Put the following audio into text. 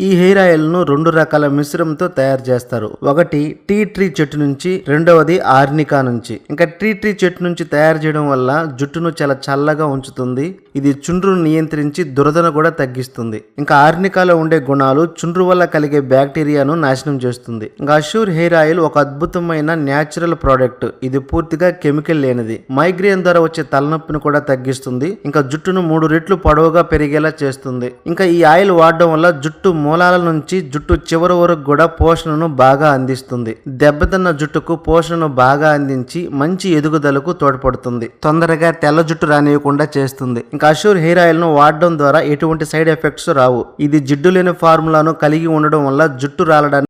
ఈ hair oil ను 2 రకాల మిశ్రమంతో తయారు చేస్తారు. ఒకటి టీ ట్రీ చెట్టు నుంచి, రెండవది ఆర్నికా నుంచి. ఇంకా టీ ట్రీ చెట్టు నుంచి తయారు చేయడం వల్ల జుట్టును చాలా చల్లగా ఉంచుతుంది. ఇది చుండ్రును నియంత్రించి దురదను కూడా తగ్గిస్తుంది. ఇంకా ఆర్నికాలో ఉండే గుణాలు చుండ్రు వల్ల కలిగే బ్యాక్టీరియాను నాశనం చేస్తుంది. ఇంకా అష్యూర్ హెయిర్ ఆయిల్ ఒక అద్భుతమైన న్యాచురల్ ప్రోడక్ట్. ఇది పూర్తిగా కెమికల్ లేనిది. మైగ్రేన్ ద్వారా వచ్చే తలనొప్పిని కూడా తగ్గిస్తుంది. ఇంకా జుట్టును 3 రెట్లు పొడవుగా పెరిగేలా చేస్తుంది. ఇంకా ఈ ఆయిల్ వాడడం వల్ల జుట్టు మూలాల నుంచి జుట్టు చివరి వరకు కూడా పోషణను బాగా అందిస్తుంది. దెబ్బతిన్న జుట్టుకు పోషణను బాగా అందించి మంచి ఎదుగుదలకు తోడ్పడుతుంది. తొందరగా తెల్ల జుట్టు రానివ్వకుండా చేస్తుంది. ఇంకా అష్యూర్ హెయిర్ ఆయిల్ ను వాడడం ద్వారా ఎటువంటి సైడ్ ఎఫెక్ట్స్ రావు. ఇది జిడ్డు లేని ఫార్ములాను కలిగి ఉండడం వల్ల జుట్టు రాలడానికి